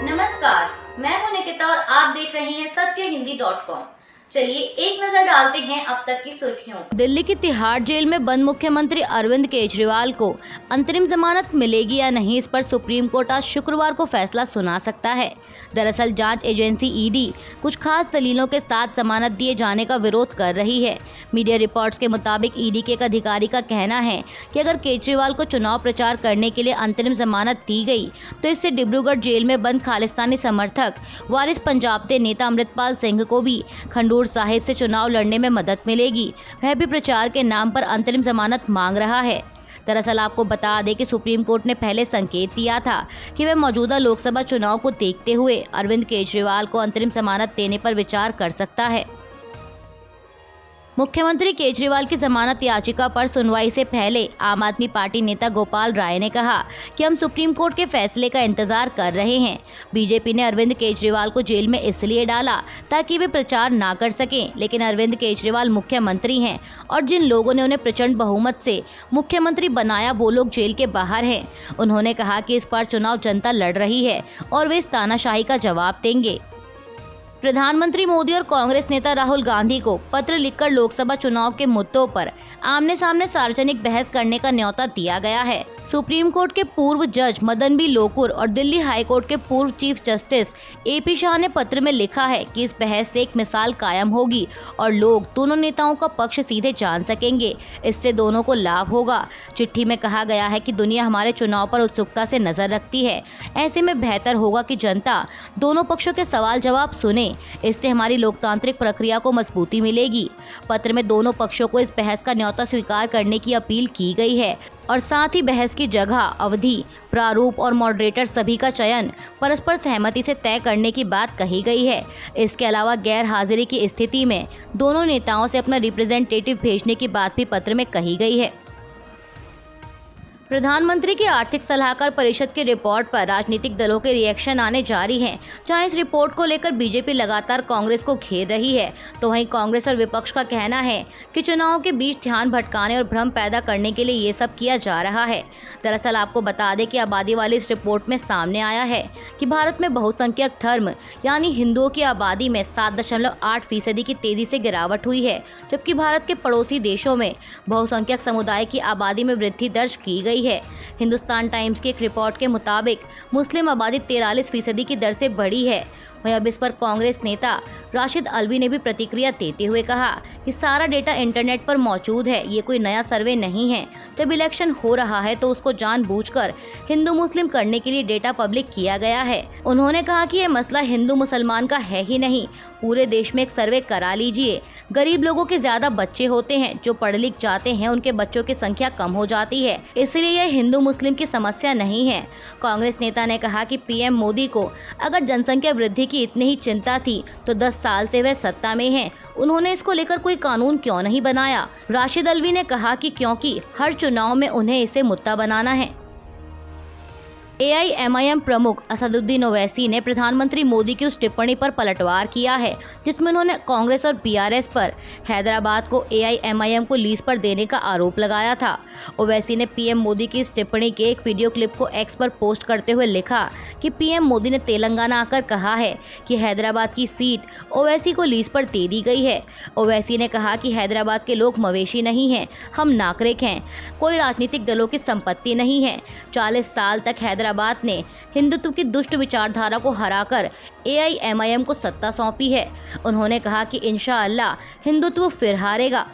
नमस्कार, मैं हूं निकिता और आप देख रहे हैं सत्यहिंदी.com। चलिए एक नजर डालते हैं अब तक की सुर्खियों। दिल्ली की तिहाड़ जेल में बंद मुख्यमंत्री अरविंद केजरीवाल को अंतरिम जमानत मिलेगी या नहीं, इस पर सुप्रीम कोर्ट आज शुक्रवार को फैसला सुना सकता है। दरअसल जांच एजेंसी ईडी कुछ खास दलीलों के साथ जमानत दिए जाने का विरोध कर रही है। मीडिया रिपोर्ट्स के मुताबिक ईडी के एक अधिकारी का कहना है कि अगर केजरीवाल को चुनाव प्रचार करने के लिए अंतरिम जमानत दी गई तो इससे डिब्रूगढ़ जेल में बंद खालिस्तानी समर्थक वारिस पंजाब के नेता अमृतपाल सिंह को भी खंडूर साहिब से चुनाव लड़ने में मदद मिलेगी। वह भी प्रचार के नाम पर अंतरिम जमानत मांग रहा है। दरअसल आपको बता दें कि सुप्रीम कोर्ट ने पहले संकेत दिया था कि वह मौजूदा लोकसभा चुनाव को देखते हुए अरविंद केजरीवाल को अंतरिम जमानत देने पर विचार कर सकता है। मुख्यमंत्री केजरीवाल की जमानत याचिका पर सुनवाई से पहले आम आदमी पार्टी नेता गोपाल राय ने कहा कि हम सुप्रीम कोर्ट के फैसले का इंतजार कर रहे हैं। बीजेपी ने अरविंद केजरीवाल को जेल में इसलिए डाला ताकि वे प्रचार ना कर सकें, लेकिन अरविंद केजरीवाल मुख्यमंत्री हैं और जिन लोगों ने उन्हें प्रचंड बहुमत से मुख्यमंत्री बनाया वो लोग जेल के बाहर हैं। उन्होंने कहा कि इस बार चुनाव जनता लड़ रही है और वे इस तानाशाही का जवाब देंगे। प्रधानमंत्री मोदी और कांग्रेस नेता राहुल गांधी को पत्र लिखकर लोकसभा चुनाव के मुद्दों पर आमने सामने सार्वजनिक बहस करने का न्योता दिया गया है। सुप्रीम कोर्ट के पूर्व जज मदन बी लोकुर और दिल्ली हाई कोर्ट के पूर्व चीफ जस्टिस एपी शाह ने पत्र में लिखा है कि इस बहस से एक मिसाल कायम होगी और लोग दोनों नेताओं का पक्ष सीधे जान सकेंगे। इससे दोनों को लाभ होगा। चिट्ठी में कहा गया है कि दुनिया हमारे चुनाव पर उत्सुकता से नजर रखती है। ऐसे में बेहतर होगा कि जनता दोनों पक्षों के सवाल जवाब सुने। इससे हमारी लोकतांत्रिक प्रक्रिया को मजबूती मिलेगी। पत्र में दोनों पक्षों को इस बहस का न्योता स्वीकार करने की अपील की गई है और साथ ही बहस की जगह, अवधि, प्रारूप और मॉडरेटर सभी का चयन परस्पर सहमति से तय करने की बात कही गई है। इसके अलावा गैर हाजिरी की स्थिति में दोनों नेताओं से अपना रिप्रेजेंटेटिव भेजने की बात भी पत्र में कही गई है। प्रधानमंत्री की आर्थिक सलाहकार परिषद की रिपोर्ट पर राजनीतिक दलों के रिएक्शन आने जारी हैं। जहां इस रिपोर्ट को लेकर बीजेपी लगातार कांग्रेस को घेर रही है, तो वहीं कांग्रेस और विपक्ष का कहना है कि चुनाव के बीच ध्यान भटकाने और भ्रम पैदा करने के लिए ये सब किया जा रहा है। दरअसल आपको बता दें कि आबादी वाली इस रिपोर्ट में सामने आया है कि भारत में बहुसंख्यक धर्म यानी हिंदुओं की आबादी में 7.8% की तेजी से गिरावट हुई है, जबकि भारत के पड़ोसी देशों में बहुसंख्यक समुदाय की आबादी में वृद्धि दर्ज की गई है। हिंदुस्तान टाइम्स की एक रिपोर्ट के मुताबिक मुस्लिम आबादी 43% की दर से बढ़ी है। वहीं अब इस पर कांग्रेस नेता राशिद अल्वी ने भी प्रतिक्रिया देते हुए कहा कि सारा डेटा इंटरनेट पर मौजूद है, ये कोई नया सर्वे नहीं है। जब इलेक्शन हो रहा है तो उसको जानबूझकर हिंदू मुस्लिम करने के लिए डेटा पब्लिक किया गया है। उन्होंने कहा कि ये मसला हिंदू मुसलमान का है ही नहीं, पूरे देश में एक सर्वे करा लीजिए। गरीब लोगों के ज्यादा बच्चे होते हैं, जो पढ़ लिख जाते हैं उनके बच्चों की संख्या कम हो जाती है, इसलिए यह हिंदू मुस्लिम की समस्या नहीं है। कांग्रेस नेता ने कहा कि पीएम मोदी को अगर जनसंख्या वृद्धि की इतनी ही चिंता थी तो 10 साल से वह सत्ता में हैं, उन्होंने इसको लेकर कोई कानून क्यों नहीं बनाया। राशिद अल्वी ने कहा कि क्योंकि हर चुनाव में उन्हें इसे मुद्दा बनाना है। AIMIM प्रमुख असदुद्दीन ओवैसी ने प्रधानमंत्री मोदी की उस टिप्पणी पर पलटवार किया है जिसमें उन्होंने कांग्रेस और BRS पर हैदराबाद को AIMIM को लीज पर देने का आरोप लगाया था। ओवैसी ने पीएम मोदी की इस टिप्पणी के एक वीडियो क्लिप को एक्स पर पोस्ट करते हुए लिखा कि पीएम मोदी ने तेलंगाना आकर कहा है कि हैदराबाद की सीट ओवैसी को लीज पर दे दी गई है। ओवैसी ने कहा कि हैदराबाद के लोग मवेशी नहीं हैं, हम नागरिक हैं, कोई राजनीतिक दलों की संपत्ति नहीं है। 40 साल तक हैदराबाद ने हिंदुत्व की दुष्ट विचारधारा को हराकर AIMIM को सत्ता सौंपी है। उन्होंने कहा कि इंशाअल्लाह हिंदुत्व फिर हारेगा।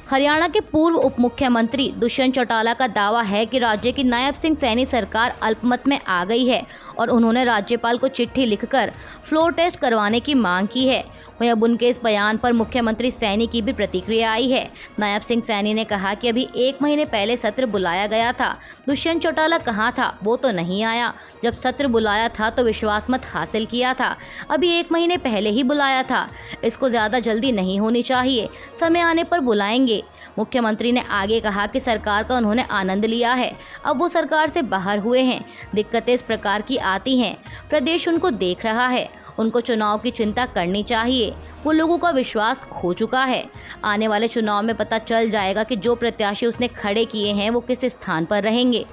हरियाणा के पूर्व उप मुख्यमंत्री दुष्यंत चौटाला का दावा है कि राज्य की नायब सिंह सैनी सरकार अल्पमत में आ गई है और उन्होंने राज्यपाल को चिट्ठी लिखकर फ्लोर टेस्ट करवाने की मांग की है। वहीं अब उनके इस बयान पर मुख्यमंत्री सैनी की भी प्रतिक्रिया आई है। नायब सिंह सैनी ने कहा कि अभी 1 महीने पहले सत्र बुलाया गया था, दुष्यंत चौटाला कहाँ था, वो तो नहीं आया। जब सत्र बुलाया था तो विश्वास मत हासिल किया था, अभी 1 महीने पहले ही बुलाया था। इसको ज़्यादा जल्दी नहीं होनी चाहिए, समय आने पर बुलाएंगे। मुख्यमंत्री ने आगे कहा कि सरकार का उन्होंने आनंद लिया है, अब वो सरकार से बाहर हुए हैं। दिक्कतें इस प्रकार की आती हैं, प्रदेश उनको देख रहा है, उनको चुनाव की चिंता करनी चाहिए। वो लोगों का विश्वास खो चुका है। आने वाले चुनाव में पता चल जाएगा कि जो प्रत्याशी उसने खड़े किए हैं वो किस स्थान पर रहेंगे।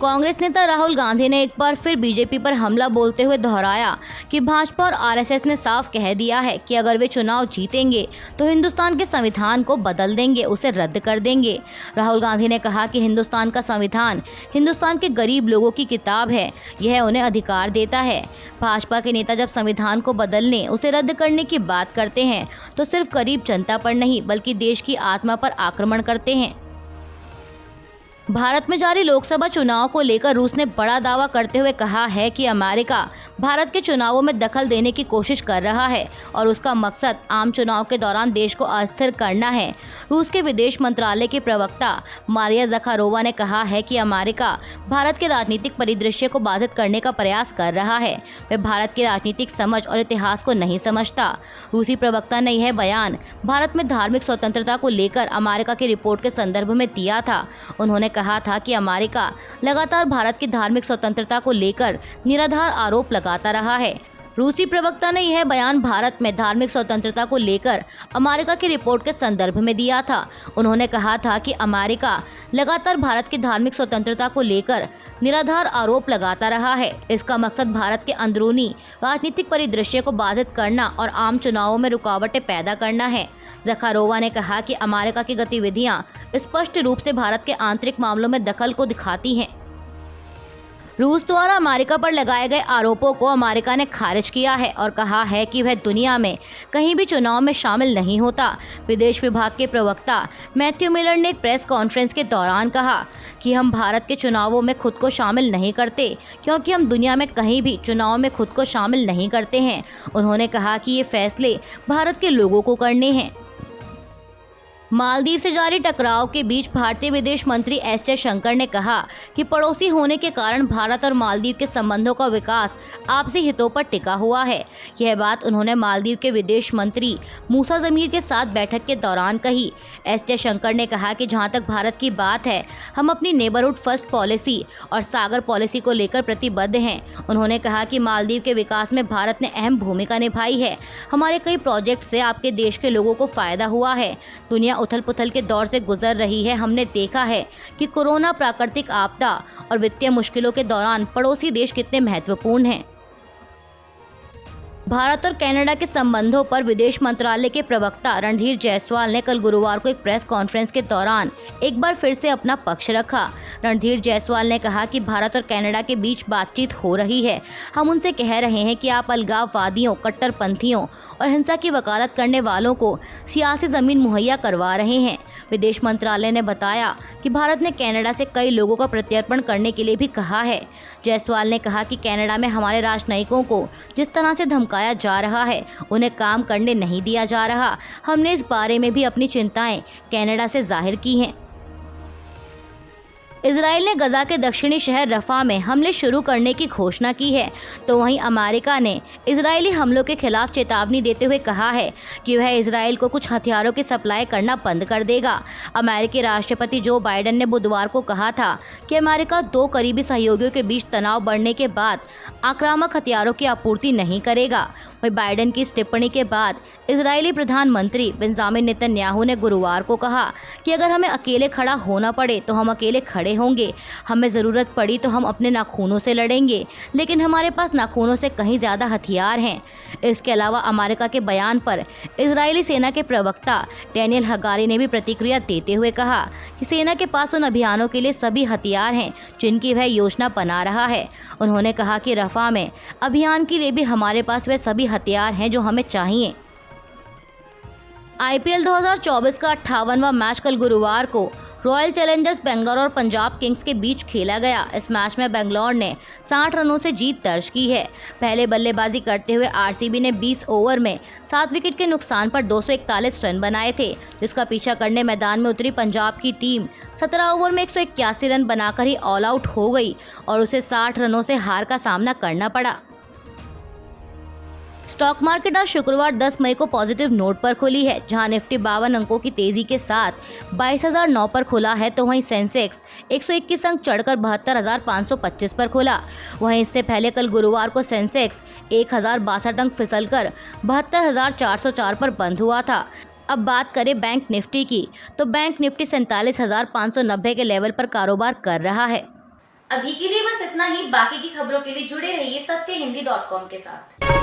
कांग्रेस नेता राहुल गांधी ने एक बार फिर बीजेपी पर हमला बोलते हुए दोहराया कि भाजपा और आरएसएस ने साफ कह दिया है कि अगर वे चुनाव जीतेंगे तो हिंदुस्तान के संविधान को बदल देंगे, उसे रद्द कर देंगे। राहुल गांधी ने कहा कि हिंदुस्तान का संविधान हिंदुस्तान के गरीब लोगों की किताब है, यह उन्हें अधिकार देता है। भाजपा के नेता जब संविधान को बदलने, उसे रद्द करने की बात करते हैं तो सिर्फ गरीब जनता पर नहीं बल्कि देश की आत्मा पर आक्रमण करते हैं। भारत में जारी लोकसभा चुनाव को लेकर रूस ने बड़ा दावा करते हुए कहा है कि अमेरिका भारत के चुनावों में दखल देने की कोशिश कर रहा है और उसका मकसद आम चुनाव के दौरान देश को अस्थिर करना है। रूस के विदेश मंत्रालय की प्रवक्ता मारिया ज़खारोवा ने कहा है कि अमेरिका भारत के राजनीतिक परिदृश्य को बाधित करने का प्रयास कर रहा है। वह भारत की राजनीतिक समझ और इतिहास को नहीं समझता। रूसी प्रवक्ता ने यह बयान भारत में धार्मिक स्वतंत्रता को लेकर अमेरिका की रिपोर्ट के संदर्भ में दिया था। उन्होंने कहा था कि अमेरिका लगातार भारत की धार्मिक स्वतंत्रता को लेकर निराधार आरोप लगाता रहा है। रूसी प्रवक्ता ने यह बयान भारत में धार्मिक स्वतंत्रता को लेकर अमेरिका की रिपोर्ट के संदर्भ में दिया था। उन्होंने कहा था कि अमेरिका लगातार भारत की धार्मिक स्वतंत्रता को लेकर निराधार आरोप लगाता रहा है। इसका मकसद भारत के अंदरूनी राजनीतिक परिदृश्य को बाधित करना और आम चुनावों में रुकावटें पैदा करना है। ज़खारोवा ने कहा कि अमेरिका की गतिविधियां स्पष्ट रूप से भारत के आंतरिक मामलों में दखल को दिखाती हैं। रूस द्वारा अमेरिका पर लगाए गए आरोपों को अमेरिका ने खारिज किया है और कहा है कि वह दुनिया में कहीं भी चुनाव में शामिल नहीं होता। विदेश विभाग के प्रवक्ता मैथ्यू मिलर ने एक प्रेस कॉन्फ्रेंस के दौरान कहा कि हम भारत के चुनावों में खुद को शामिल नहीं करते क्योंकि हम दुनिया में कहीं भी चुनाव में खुद को शामिल नहीं करते हैं। उन्होंने कहा कि ये फैसले भारत के लोगों को करने हैं। मालदीव से जारी टकराव के बीच भारतीय विदेश मंत्री एस जयशंकर ने कहा कि पड़ोसी होने के कारण भारत और मालदीव के संबंधों का विकास आपसी हितों पर टिका हुआ है। यह बात उन्होंने मालदीव के विदेश मंत्री मूसा जमीर के साथ बैठक के दौरान कही। एस जयशंकर ने कहा कि जहां तक भारत की बात है, हम अपनी नेबरहुड फर्स्ट पॉलिसी और सागर पॉलिसी को लेकर प्रतिबद्ध हैं। उन्होंने कहा कि मालदीव के विकास में भारत ने अहम भूमिका निभाई है। हमारे कई प्रोजेक्ट से आपके देश के लोगों को फायदा हुआ है। दुनिया उथल पुथल के दौर से गुजर रही है। हमने देखा है कि कोरोना, प्राकृतिक आपदा और वित्तीय मुश्किलों के दौरान पड़ोसी देश कितने महत्वपूर्ण हैं। भारत और कनाडा के संबंधों पर विदेश मंत्रालय के प्रवक्ता रणधीर जायसवाल ने कल गुरुवार को एक प्रेस कॉन्फ्रेंस के दौरान एक बार फिर से अपना पक्ष रखा। रणधीर जायसवाल ने कहा कि भारत और कनाडा के बीच बातचीत हो रही है। हम उनसे कह रहे हैं कि आप अलगाववादियों, कट्टरपंथियों और हिंसा की वकालत करने वालों को सियासी जमीन मुहैया करवा रहे हैं। विदेश मंत्रालय ने बताया कि भारत ने कनाडा से कई लोगों का प्रत्यर्पण करने के लिए भी कहा है। जायसवाल ने कहा कि कनाडा में हमारे राजनयिकों को जिस तरह से धमकाया जा रहा है, उन्हें काम करने नहीं दिया जा रहा। हमने इस बारे में भी अपनी चिंताएं कनाडा से जाहिर की हैं। इजराइल ने गजा के दक्षिणी शहर रफा में हमले शुरू करने की घोषणा की है, तो वहीं अमेरिका ने इजरायली हमलों के खिलाफ चेतावनी देते हुए कहा है कि वह इजराइल को कुछ हथियारों की सप्लाई करना बंद कर देगा। अमेरिकी राष्ट्रपति जो बाइडेन ने बुधवार को कहा था कि अमेरिका दो करीबी सहयोगियों के बीच तनाव बढ़ने के बाद आक्रामक हथियारों की आपूर्ति नहीं करेगा। वहीं बाइडेन की इस टिप्पणी के बाद इजरायली प्रधानमंत्री बेंजामिन नेतन्याहू ने गुरुवार को कहा कि अगर हमें अकेले खड़ा होना पड़े तो हम अकेले खड़े होंगे। हमें ज़रूरत पड़ी तो हम अपने नाखूनों से लड़ेंगे, लेकिन हमारे पास नाखूनों से कहीं ज़्यादा हथियार हैं। इसके अलावा अमेरिका के बयान पर इजरायली सेना के प्रवक्ता डैनियल हगारी ने भी प्रतिक्रिया देते हुए कहा कि सेना के पास उन अभियानों के लिए सभी हथियार हैं जिनकी वह योजना बना रहा है। उन्होंने कहा कि रफा में अभियान के लिए भी हमारे पास वे सभी हथियार हैं जो हमें चाहिए। आईपीएल 2024 का 58वां मैच कल गुरुवार को रॉयल चैलेंजर्स बेंगलोर और पंजाब किंग्स के बीच खेला गया। इस मैच में बेंगलोर ने 60 रनों से जीत दर्ज की है। पहले बल्लेबाजी करते हुए आरसीबी ने 20 ओवर में 7 विकेट के नुकसान पर 241 रन बनाए थे, जिसका पीछा करने मैदान में उतरी पंजाब की टीम 17 ओवर में 181 रन बनाकर ही ऑल आउट हो गई और उसे 60 रनों से हार का सामना करना पड़ा। स्टॉक मार्केट आज शुक्रवार 10 मई को पॉजिटिव नोट पर खुली है, जहां निफ्टी 52 अंकों की तेजी के साथ 22,009 पर खुला है, तो वहीं सेंसेक्स 121 अंक चढ़कर 72,525 पर खुला। वहीं इससे पहले कल गुरुवार को सेंसेक्स 1,062 अंक फिसलकर 72,404 पर बंद हुआ था। अब बात करें बैंक निफ्टी की, तो बैंक निफ्टी 47,590 के लेवल पर कारोबार कर रहा है। अभी के लिए बस इतना ही। बाकी की खबरों के लिए जुड़े रहिए सत्यहिंदी.com के साथ।